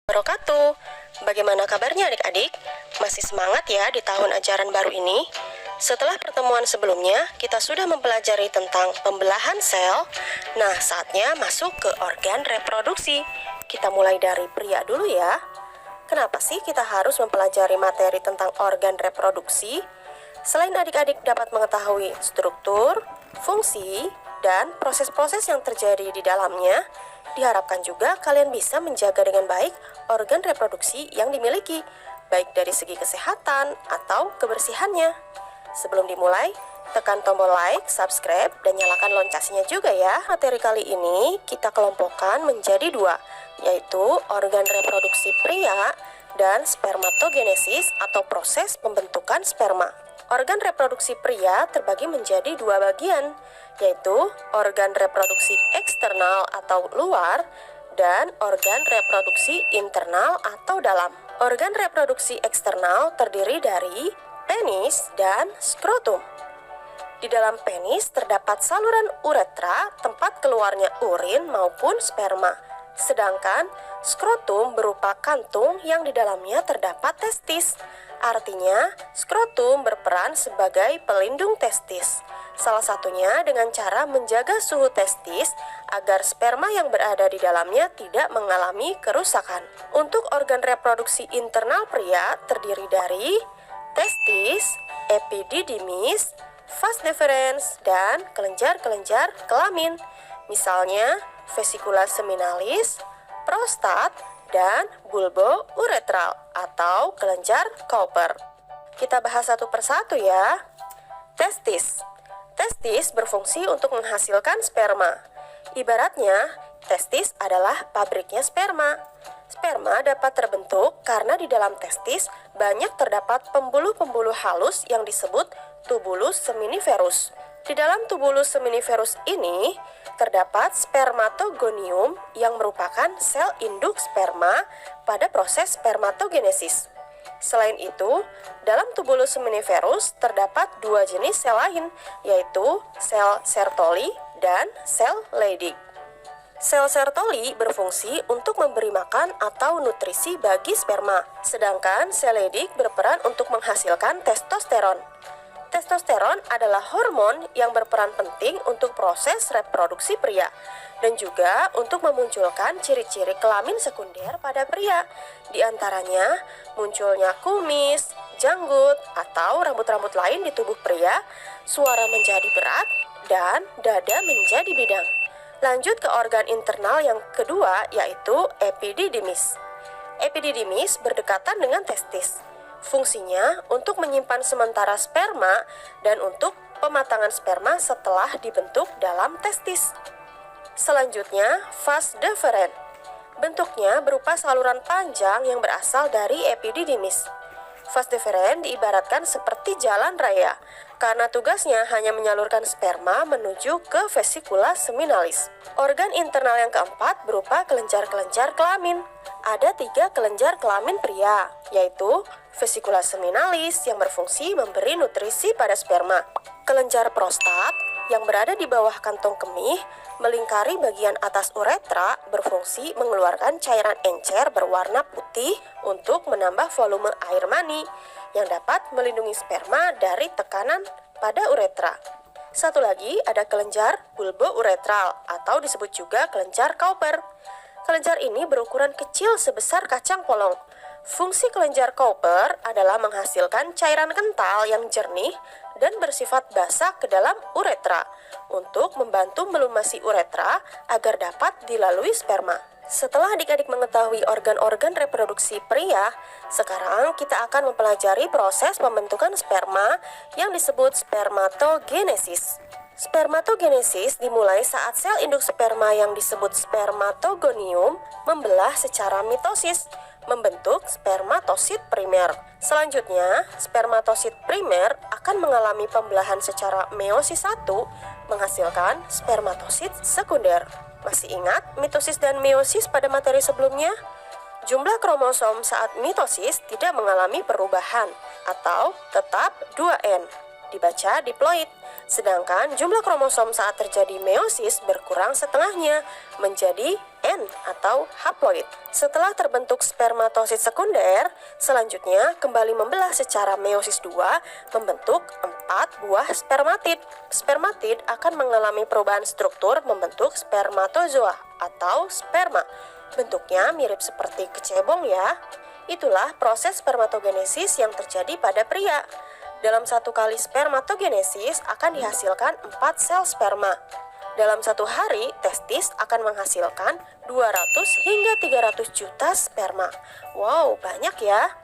Wabarakatuh. Bagaimana kabarnya adik-adik? Masih semangat ya di tahun ajaran baru ini? Setelah pertemuan sebelumnya, kita sudah mempelajari tentang pembelahan sel. Nah, saatnya masuk ke organ reproduksi. Kita mulai dari pria dulu ya. Kenapa sih kita harus mempelajari materi tentang organ reproduksi? Selain adik-adik dapat mengetahui struktur, fungsi, dan proses-proses yang terjadi di dalamnya, diharapkan juga kalian bisa menjaga dengan baik organ reproduksi yang dimiliki, baik dari segi kesehatan atau kebersihannya. Sebelum dimulai, tekan tombol like, subscribe, dan nyalakan loncengnya juga ya. Materi kali ini kita kelompokkan menjadi dua, yaitu organ reproduksi pria dan spermatogenesis atau proses pembentukan sperma. Organ reproduksi pria terbagi menjadi dua bagian, yaitu organ reproduksi eksternal atau luar dan organ reproduksi internal atau dalam. Organ reproduksi eksternal terdiri dari penis dan skrotum. Di dalam penis terdapat saluran uretra, tempat keluarnya urin maupun sperma. Sedangkan skrotum berupa kantung yang di dalamnya terdapat testis. Artinya, skrotum berperan sebagai pelindung testis. Salah satunya dengan cara menjaga suhu testis agar sperma yang berada di dalamnya tidak mengalami kerusakan. Untuk organ reproduksi internal pria terdiri dari testis, epididymis, vas deferens, dan kelenjar-kelenjar kelamin. Misalnya, vesicula seminalis, prostat, dan bulbo uretral atau kelenjar Cowper. Kita bahas satu persatu ya. Testis. Testis berfungsi untuk menghasilkan sperma. Ibaratnya, testis adalah pabriknya sperma. Sperma dapat terbentuk karena di dalam testis banyak terdapat pembuluh-pembuluh halus yang disebut tubulus seminiferus. Di dalam tubulus seminiferus ini terdapat spermatogonium yang merupakan sel induk sperma pada proses spermatogenesis. Selain itu, dalam tubulus seminiferus terdapat dua jenis sel lain, yaitu sel Sertoli dan sel Leydig. Sel Sertoli berfungsi untuk memberi makan atau nutrisi bagi sperma, sedangkan sel Leydig berperan untuk menghasilkan testosteron. Testosteron adalah hormon yang berperan penting untuk proses reproduksi pria dan juga untuk memunculkan ciri-ciri kelamin sekunder pada pria. Di antaranya munculnya kumis, janggut, atau rambut-rambut lain di tubuh pria, suara menjadi berat, dan dada menjadi bidang. Lanjut ke organ internal yang kedua, yaitu epididymis. Epididymis berdekatan dengan testis. Fungsinya untuk menyimpan sementara sperma dan untuk pematangan sperma setelah dibentuk dalam testis. Selanjutnya, vas deferens. Bentuknya berupa saluran panjang yang berasal dari epididymis. Vas deferens diibaratkan seperti jalan raya, karena tugasnya hanya menyalurkan sperma menuju ke vesicula seminalis. Organ internal yang keempat berupa kelenjar-kelenjar kelamin. Ada 3 kelenjar kelamin pria, yaitu vesicula seminalis yang berfungsi memberi nutrisi pada sperma, kelenjar prostat yang berada di bawah kantong kemih melingkari bagian atas uretra berfungsi mengeluarkan cairan encer berwarna putih untuk menambah volume air mani yang dapat melindungi sperma dari tekanan pada uretra. Satu lagi ada kelenjar bulbo uretral atau disebut juga kelenjar Cowper. Kelenjar ini berukuran kecil sebesar kacang polong. Fungsi kelenjar Cowper adalah menghasilkan cairan kental yang jernih dan bersifat basah ke dalam uretra untuk membantu melumasi uretra agar dapat dilalui sperma. Setelah adik-adik mengetahui organ-organ reproduksi pria, sekarang kita akan mempelajari proses pembentukan sperma yang disebut spermatogenesis. Spermatogenesis dimulai saat sel induk sperma yang disebut spermatogonium membelah secara mitosis, membentuk spermatosit primer. Selanjutnya, spermatosit primer akan mengalami pembelahan secara meiosis 1, menghasilkan spermatosit sekunder. Masih ingat mitosis dan meiosis pada materi sebelumnya? Jumlah kromosom saat mitosis tidak mengalami perubahan atau tetap 2N, dibaca diploid. Sedangkan jumlah kromosom saat terjadi meiosis berkurang setengahnya menjadi N atau haploid. Setelah terbentuk spermatosit sekunder, selanjutnya kembali membelah secara meiosis 2 membentuk 4 buah spermatid. Spermatid akan mengalami perubahan struktur membentuk spermatozoa atau sperma. Bentuknya mirip seperti kecebong ya. Itulah proses spermatogenesis yang terjadi pada pria. Dalam satu kali spermatogenesis akan dihasilkan 4 sel sperma. Dalam satu hari, testis akan menghasilkan 200 hingga 300 juta sperma. Wow, banyak ya.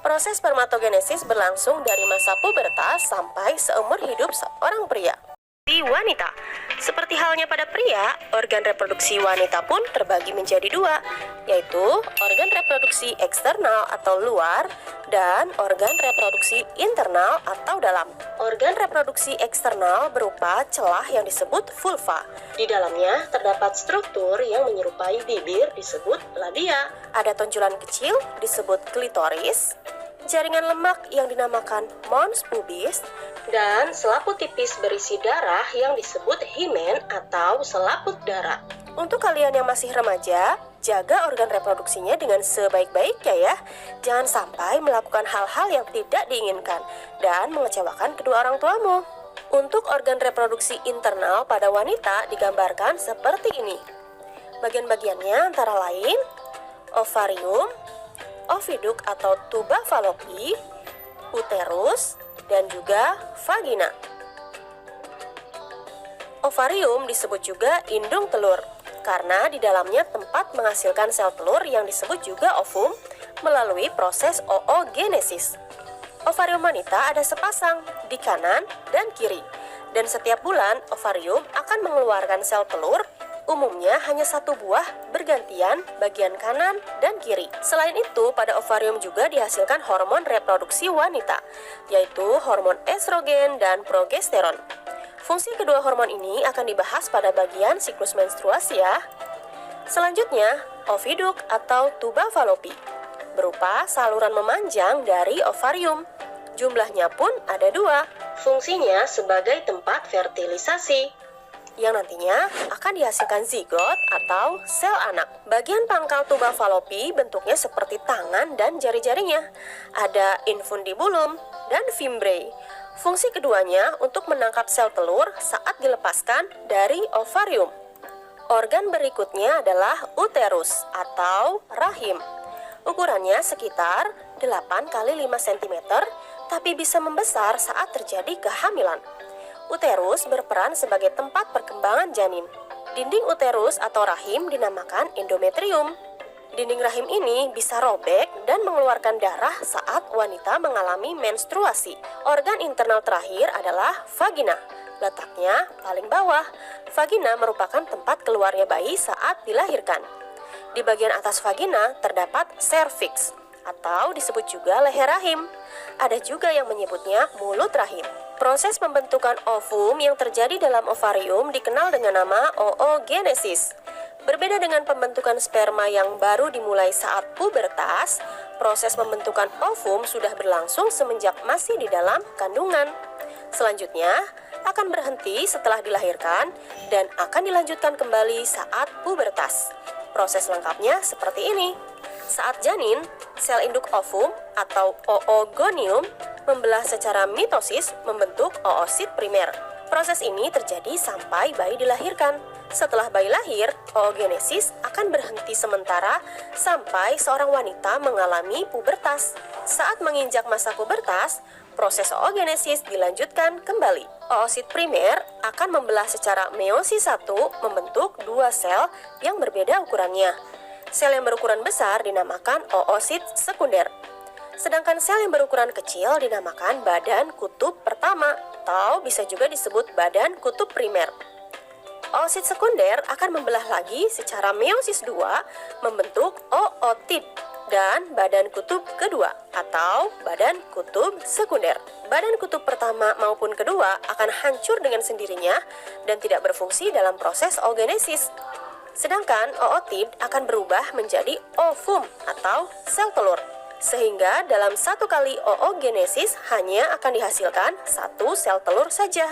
Proses spermatogenesis berlangsung dari masa pubertas sampai seumur hidup seorang pria. Di wanita, seperti halnya pada pria, organ reproduksi wanita pun terbagi menjadi 2, yaitu organ reproduksi eksternal atau luar dan organ reproduksi internal atau dalam. Organ reproduksi eksternal berupa celah yang disebut vulva. Di dalamnya terdapat struktur yang menyerupai bibir disebut labia. Ada tonjolan kecil disebut klitoris, jaringan lemak yang dinamakan mons pubis, dan selaput tipis berisi darah yang disebut himen atau selaput darah. Untuk kalian yang masih remaja, jaga organ reproduksinya dengan sebaik-baiknya ya. Jangan sampai melakukan hal-hal yang tidak diinginkan dan mengecewakan kedua orang tuamu. Untuk organ reproduksi internal pada wanita digambarkan seperti ini. Bagian-bagiannya antara lain ovarium, oviduk atau tuba falopi, uterus, dan juga vagina. Ovarium disebut juga indung telur karena di dalamnya tempat menghasilkan sel telur yang disebut juga ovum melalui proses oogenesis. Ovarium wanita ada sepasang di kanan dan kiri, dan setiap bulan ovarium akan mengeluarkan sel telur. Umumnya hanya 1 buah bergantian bagian kanan dan kiri. Selain itu, pada ovarium juga dihasilkan hormon reproduksi wanita, yaitu hormon estrogen dan progesteron. Fungsi kedua hormon ini akan dibahas pada bagian siklus menstruasi ya. Selanjutnya, oviduk atau tuba falopi, berupa saluran memanjang dari ovarium. Jumlahnya pun ada 2. Fungsinya sebagai tempat fertilisasi, yang nantinya akan dihasilkan zigot atau sel anak. Bagian pangkal tuba falopi bentuknya seperti tangan dan jari-jarinya. Ada infundibulum dan fimbriae. Fungsi keduanya untuk menangkap sel telur saat dilepaskan dari ovarium. Organ berikutnya adalah uterus atau rahim. Ukurannya sekitar 8 x 5 cm, tapi bisa membesar saat terjadi kehamilan. Uterus berperan sebagai tempat perkembangan janin. Dinding uterus atau rahim dinamakan endometrium. Dinding rahim ini bisa robek dan mengeluarkan darah saat wanita mengalami menstruasi. Organ internal terakhir adalah vagina. Letaknya paling bawah. Vagina merupakan tempat keluarnya bayi saat dilahirkan. Di bagian atas vagina terdapat serviks atau disebut juga leher rahim. Ada juga yang menyebutnya mulut rahim. Proses pembentukan ovum yang terjadi dalam ovarium dikenal dengan nama oogenesis. Berbeda dengan pembentukan sperma yang baru dimulai saat pubertas, proses pembentukan ovum sudah berlangsung semenjak masih di dalam kandungan. Selanjutnya, akan berhenti setelah dilahirkan dan akan dilanjutkan kembali saat pubertas. Proses lengkapnya seperti ini. Saat janin, sel induk ovum atau oogonium membelah secara mitosis membentuk oosit primer. Proses ini terjadi sampai bayi dilahirkan. Setelah bayi lahir, oogenesis akan berhenti sementara sampai seorang wanita mengalami pubertas. Saat menginjak masa pubertas, proses oogenesis dilanjutkan kembali. Oosit primer akan membelah secara meiosis 1 membentuk 2 sel yang berbeda ukurannya. Sel yang berukuran besar dinamakan oosit sekunder. Sedangkan sel yang berukuran kecil dinamakan badan kutub pertama atau bisa juga disebut badan kutub primer. Oosit sekunder akan membelah lagi secara meiosis 2 membentuk ootid dan badan kutub kedua atau badan kutub sekunder. Badan kutub pertama maupun kedua akan hancur dengan sendirinya dan tidak berfungsi dalam proses oogenesis. Sedangkan ootid akan berubah menjadi ovum atau sel telur. Sehingga dalam satu kali oogenesis hanya akan dihasilkan 1 sel telur saja.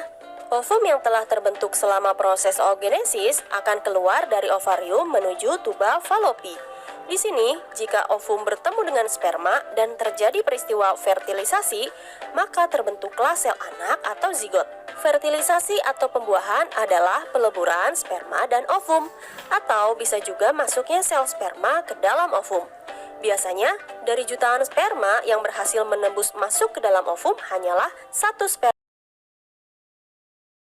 Ovum yang telah terbentuk selama proses oogenesis akan keluar dari ovarium menuju tuba falopi. Di sini, jika ovum bertemu dengan sperma dan terjadi peristiwa fertilisasi, maka terbentuklah sel anak atau zigot. Fertilisasi atau pembuahan adalah peleburan sperma dan ovum, atau bisa juga masuknya sel sperma ke dalam ovum. Biasanya, dari jutaan sperma yang berhasil menembus masuk ke dalam ovum hanyalah satu sperma